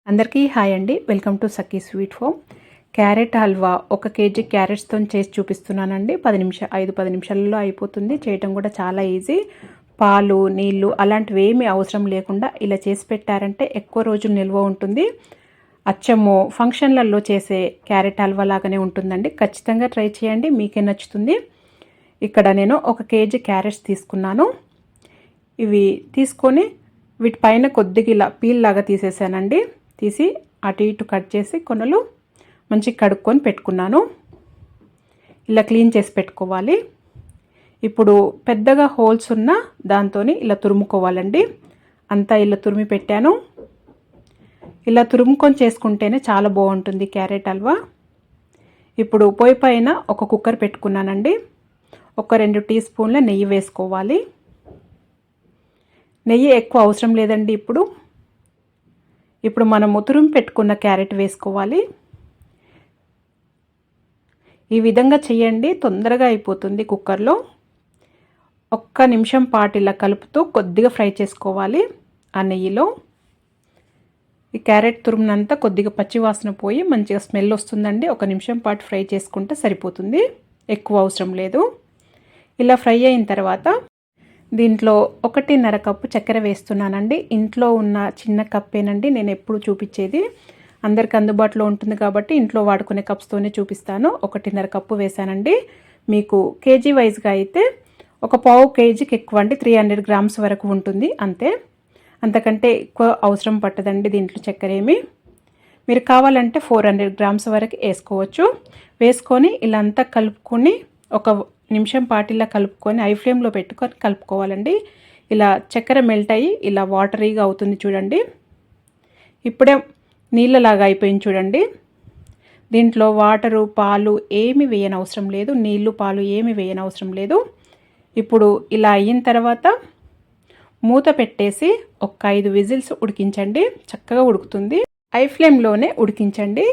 అందరికీ హాయ్ అండి. Welcome to Sakhi sweet home. Carrot halwa 1 KG క్యారెట్స్తో చేసి చూపిస్తున్నానండి. 5-10 నిమిషాలలో అయిపోతుంది. చేయటం కూడా చాలా ఈజీ. పాలు, నీళ్లు అలాంటివి ఏమీ అవసరం లేకుండా ఇలా చేసి పెట్టారంటే ఎక్కువ రోజులు నిల్వ ఉంటుంది. అచ్చము ఫంక్షన్లలో చేసే క్యారెట్ హల్వా లాగానే ఉంటుందండి. ఖచ్చితంగా ట్రై చేయండి, మీకే నచ్చుతుంది. ఇక్కడ నేను 1 కేజీ క్యారెట్స్ తీసుకున్నాను. ఇవి తీసుకొని వీటిపైన కొద్దిగా ఇలా పీల్ లాగా తీసేసానండి. తీసి అటు ఇటు కట్ చేసి కొనలు మంచిగా కడుక్కొని పెట్టుకున్నాను. ఇలా క్లీన్ చేసి పెట్టుకోవాలి. ఇప్పుడు పెద్దగా హోల్స్ ఉన్న దాంతో ఇలా తురుముకోవాలండి. అంతా ఇలా తురిమి పెట్టాను. ఇలా తురుముకొని చేసుకుంటేనే చాలా బాగుంటుంది క్యారెట్ హల్వా. ఇప్పుడు పొయ్యి పైన ఒక కుక్కర్ పెట్టుకున్నానండి. ఒక 2 టీ స్పూన్ల నెయ్యి వేసుకోవాలి. నెయ్యి ఎక్కువ అవసరం లేదండి. ఇప్పుడు మనము తురుము పెట్టుకున్న క్యారెట్ వేసుకోవాలి. ఈ విధంగా చేయండి, తొందరగా అయిపోతుంది కుక్కర్లో. 1 నిమిషం పాటు ఇలా కలుపుతూ కొద్దిగా ఫ్రై చేసుకోవాలి ఆ నెయ్యిలో. ఈ క్యారెట్ తురుమునంతా కొద్దిగా పచ్చి వాసన పోయి మంచిగా స్మెల్ వస్తుందండి. 1 నిమిషం పాటు ఫ్రై చేసుకుంటే సరిపోతుంది, ఎక్కువ అవసరం లేదు. ఇలా ఫ్రై అయిన తర్వాత దీంట్లో 1.5 కప్పు చక్కెర వేస్తున్నానండి. ఇంట్లో ఉన్న చిన్న కప్పేనండి నేను ఎప్పుడు చూపించేది. అందరికి అందుబాటులో ఉంటుంది కాబట్టి ఇంట్లో వాడుకునే కప్స్తోనే చూపిస్తాను. 1.5 కప్పు వేసానండి. మీకు కేజీ వైజ్గా అయితే ఒక పావు కేజీకి ఎక్కువ అండి, 300 గ్రామ్స్ వరకు ఉంటుంది అంతే. అంతకంటే ఎక్కువ అవసరం పట్టదండి దీంట్లో చక్కెర ఏమి. మీరు కావాలంటే 400 గ్రామ్స్ వరకు వేసుకోవచ్చు. వేసుకొని ఇలా అంతా కలుపుకొని 1 నిమిషం పాటు ఇలా కలుపుకొని హై ఫ్లేమ్లో పెట్టుకొని కలుపుకోవాలండి. ఇలా చక్కెర మెల్ట్ అయ్యి ఇలా వాటరీగా అవుతుంది చూడండి. ఇప్పుడే నీళ్ళలాగా అయిపోయింది చూడండి. దీంట్లో వాటరు, పాలు ఏమి వేయనవసరం లేదు. నీళ్ళు, పాలు ఏమి వేయనవసరం లేదు. ఇప్పుడు ఇలా అయిన తర్వాత మూత పెట్టేసి ఒక 5 విజిల్స్ ఉడికించండి. చక్కగా ఉడుకుతుంది. హై ఫ్లేమ్లోనే ఉడికించండి.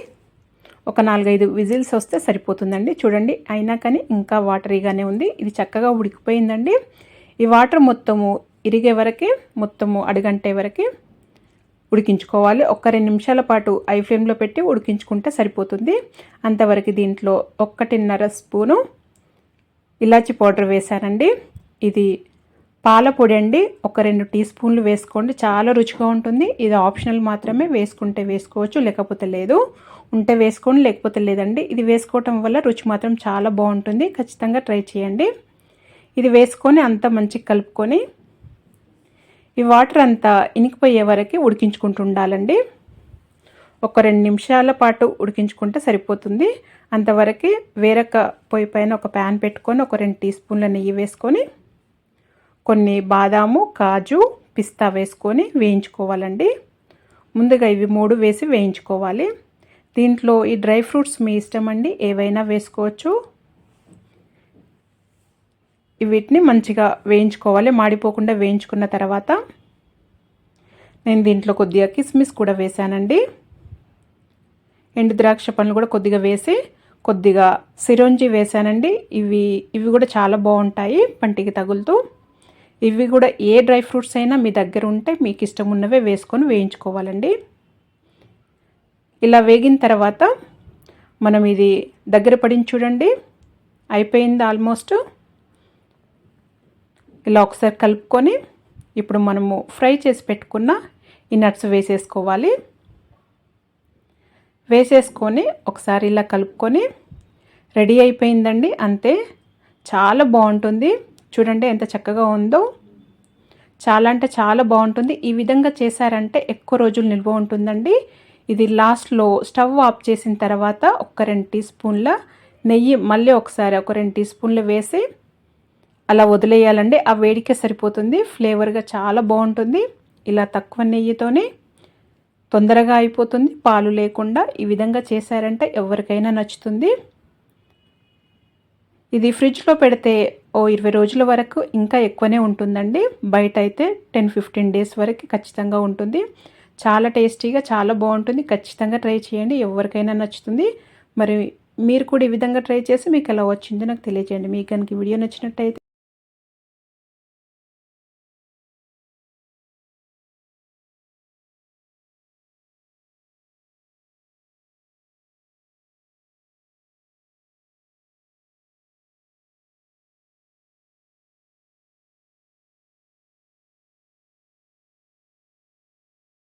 ఒక 4-5 విజిల్స్ వస్తే సరిపోతుందండి. చూడండి, అయినా కానీ ఇంకా వాటరీగానే ఉంది. ఇది చక్కగా ఉడికిపోయిందండి. ఈ వాటర్ మొత్తము ఇరిగే వరకు, మొత్తము అడుగంటే వరకు ఉడికించుకోవాలి. 1-2 నిమిషాల పాటు హై ఫ్లేమ్లో పెట్టి ఉడికించుకుంటే సరిపోతుంది. అంతవరకు దీంట్లో 1.5 స్పూను ఇలాచి పౌడర్ వేసానండి. ఇది పాల పొడి అండి. 1-2 టీ స్పూన్లు వేసుకోండి, చాలా రుచిగా ఉంటుంది. ఇది ఆప్షనల్ మాత్రమే, వేసుకుంటే వేసుకోవచ్చు, లేకపోతే లేదు. ఉంటే వేసుకోండి, లేకపోతే లేదండి. ఇది వేసుకోవటం వల్ల రుచి మాత్రం చాలా బాగుంటుంది. ఖచ్చితంగా ట్రై చేయండి. ఇది వేసుకొని అంతా మంచిగా కలుపుకొని ఈ వాటర్ అంతా ఇనికిపోయే వరకు ఉడికించుకుంటూ ఉండాలండి. 1-2 నిమిషాల పాటు ఉడికించుకుంటే సరిపోతుంది. అంతవరకు వేరొక పొయ్యి పైన ఒక ప్యాన్ పెట్టుకొని 2 టీ స్పూన్ల నెయ్యి వేసుకొని కొన్ని బాదాము, కాజు, పిస్తా వేసుకొని వేయించుకోవాలండి. ముందుగా ఇవి 3 వేసి వేయించుకోవాలి. దీంట్లో ఈ డ్రై ఫ్రూట్స్ మీ ఇష్టం అండి, ఏవైనా వేసుకోవచ్చు. వీటిని మంచిగా వేయించుకోవాలి. మాడిపోకుండా వేయించుకున్న తర్వాత నేను దీంట్లో కొద్దిగా కిస్మిస్ కూడా వేసానండి. ఎండు ద్రాక్ష పండ్లు కూడా కొద్దిగా వేసి కొద్దిగా సిరోంజి వేసానండి. ఇవి కూడా చాలా బాగుంటాయి పంటికి తగులుతూ. ఇవి కూడా ఏ డ్రై ఫ్రూట్స్ అయినా మీ దగ్గర ఉంటే మీకు ఇష్టం ఉన్నవే వేసుకొని వేయించుకోవాలండి. ఇలా వేగిన తర్వాత మనం ఇది దగ్గర పడింది చూడండి, అయిపోయింది ఆల్మోస్ట్. ఇలా ఒకసారి కలుపుకొని ఇప్పుడు మనము ఫ్రై చేసి పెట్టుకున్న ఈ నట్స్ వేసేసుకోవాలి. వేసేసుకొని ఒకసారి ఇలా కలుపుకొని రెడీ అయిపోయిందండి. అంతే, చాలా బాగుంటుంది. చూడండి ఎంత చక్కగా ఉందో. చాలా అంటే చాలా బాగుంటుంది. ఈ విధంగా చేశారంటే ఎక్కువ రోజులు నిల్వ ఉంటుందండి. ఇది లాస్ట్లో స్టవ్ ఆఫ్ చేసిన తర్వాత 2 టీ స్పూన్ల నెయ్యి మళ్ళీ ఒకసారి 2 టీ స్పూన్లు వేసి అలా వదిలేయాలండి. ఆ వేడికే సరిపోతుంది. ఫ్లేవర్గా చాలా బాగుంటుంది. ఇలా తక్కువ నెయ్యితోనే తొందరగా అయిపోతుంది, పాలు లేకుండా. ఈ విధంగా చేశారంటే ఎవరికైనా నచ్చుతుంది. ఇది ఫ్రిడ్జ్లో పెడితే 20 రోజుల వరకు ఇంకా ఎక్కువనే ఉంటుందండి. బయట అయితే 10-15 డేస్ వరకు ఖచ్చితంగా ఉంటుంది. చాలా టేస్టీగా చాలా బాగుంటుంది. ఖచ్చితంగా ట్రై చేయండి, ఎవరికైనా నచ్చుతుంది. మరి మీరు కూడా ఈ విధంగా ట్రై చేసి మీకు ఎలా వచ్చిందో నాకు తెలియజేయండి. మీకు కనుక వీడియో నచ్చినట్టయితే